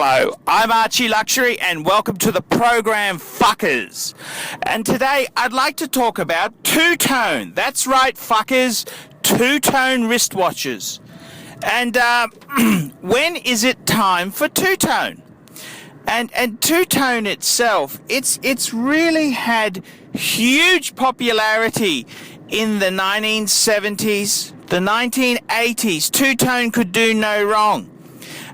Hello, I'm Archie Luxury and welcome to the program Fuckers. And today I'd like to talk about two-tone. That's right, fuckers, two-tone wristwatches. And when is it time for two-tone? And two-tone itself, it's really had huge popularity in the 1970s, the 1980s. Two-tone could do no wrong.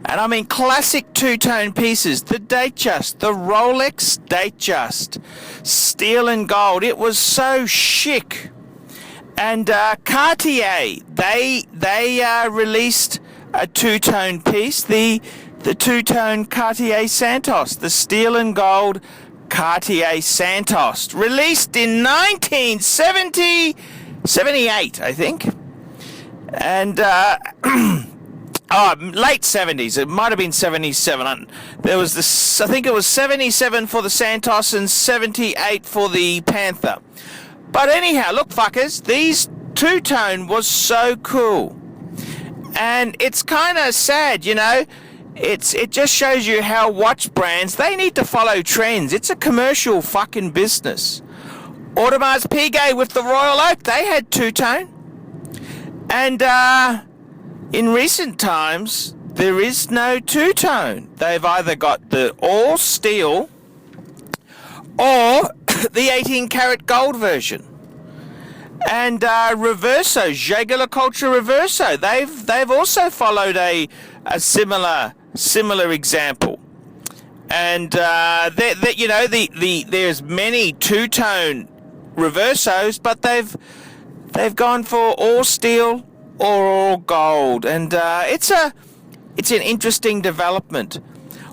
And I mean classic two-tone pieces, the Datejust, the Rolex Datejust, steel and gold. It was so chic. And Cartier, they released a two-tone piece, the two-tone Cartier Santos, the steel and gold Cartier Santos, released in 1978, I think. And late 70s. It might have been 77. There was this, I think it was 77 for the Santos and 78 for the Panther. But anyhow, look, fuckers, these two-tone was so cool. And it's kind of sad, you know. It just shows you how watch brands, they need to follow trends. It's a commercial fucking business. Audemars Piguet with the Royal Oak, they had two-tone. And in recent times, there is no two-tone. They've either got the all steel or the 18-karat gold version. And Reverso, Jaeger-LeCoultre Reverso, they've also followed a similar example. And you know, there's many two-tone Reversos, but they've gone for all steel or all gold, and it's an interesting development.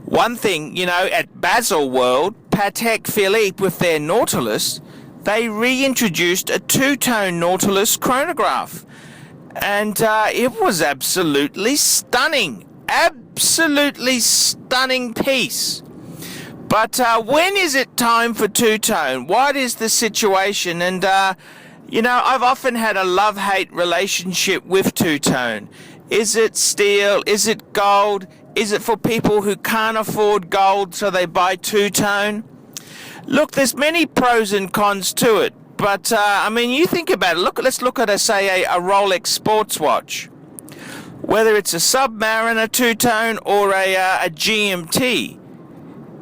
One thing, you know, at Baselworld, Patek Philippe with their Nautilus, they reintroduced a two-tone Nautilus chronograph, and it was absolutely stunning piece. But when is it time for two-tone? What is the situation? And you know, I've often had a love-hate relationship with two-tone. Is it steel? Is it gold? Is it for people who can't afford gold so they buy two-tone? Look, there's many pros and cons to it. But, I mean, you think about it. Let's look at, say, a Rolex sports watch. Whether it's a Submariner two-tone or a GMT,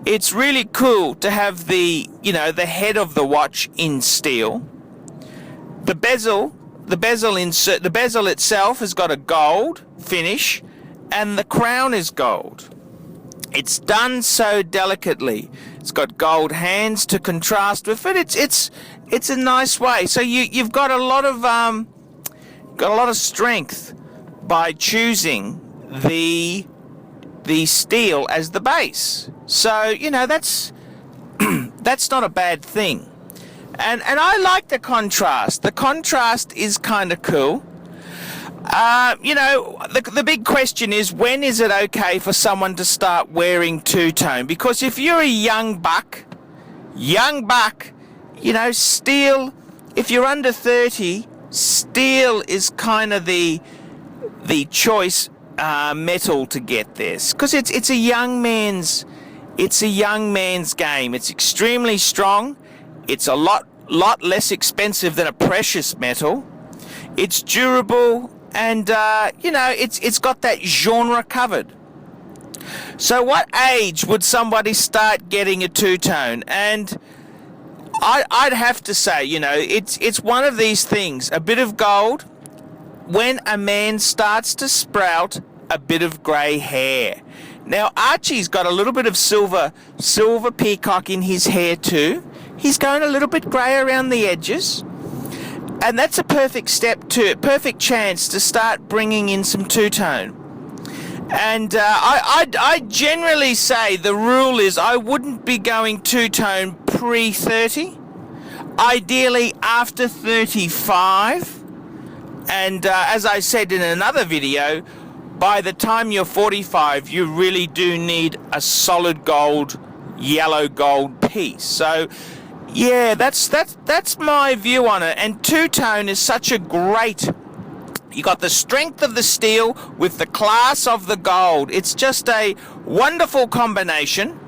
it's really cool to have the head of the watch in steel. The bezel itself has got a gold finish, and the crown is gold. It's done so delicately. It's got gold hands to contrast with it. It's a nice way. So you've got a lot of strength by choosing the steel as the base. So you know that's not a bad thing. And I like the contrast. The contrast is kind of cool. You know, the big question is, when is it okay for someone to start wearing two-tone? Because if you're a young buck, you know, steel, if you're under 30, steel is kind of the choice metal to get this. Because it's a young man's game. It's extremely strong. It's a lot less expensive than a precious metal. It's durable, and you know, it's got that genre covered. So what age would somebody start getting a two-tone? And I'd have to say, you know, it's one of these things. A bit of gold, when a man starts to sprout a bit of grey hair. Now Archie's got a little bit of silver peacock in his hair too. He's going a little bit grey around the edges, and that's a perfect chance to start bringing in some two-tone. And I generally say the rule is I wouldn't be going two-tone pre-30, ideally after 35, and as I said in another video, by the time you're 45, you really do need a solid gold, yellow gold piece. So yeah, that's my view on it. And two-tone is such a great You got the strength of the steel with the class of the gold. It's just a wonderful combination.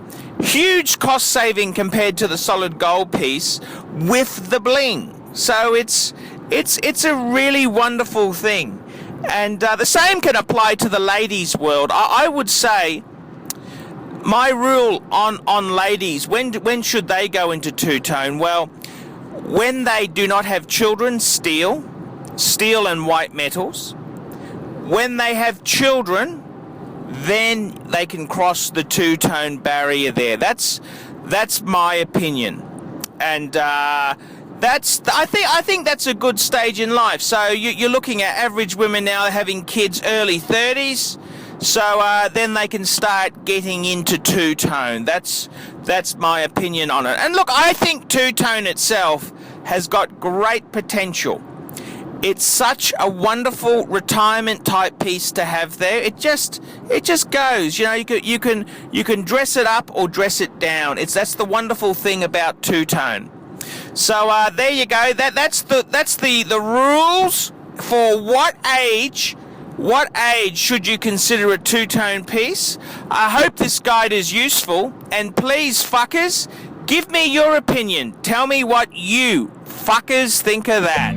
Huge cost saving compared to the solid gold piece with the bling. So it's a really wonderful thing. And the same can apply to the ladies' world. I would say my rule on ladies, when should they go into two-tone? Well, when they do not have children, steel and white metals. When they have children, then they can cross the two-tone barrier there. That's my opinion. And I think that's a good stage in life. So you're looking at average women now having kids early 30s. So then they can start getting into two-tone. That's my opinion on it. And look, I think two-tone itself has got great potential. It's such a wonderful retirement type piece to have there. It just goes. You know, you can dress it up or dress it down. That's the wonderful thing about two-tone. So there you go. That's the rules for what age should you consider a two-tone piece. I hope this guide is useful, and please, fuckers, give me your opinion. Tell me what you fuckers think of that.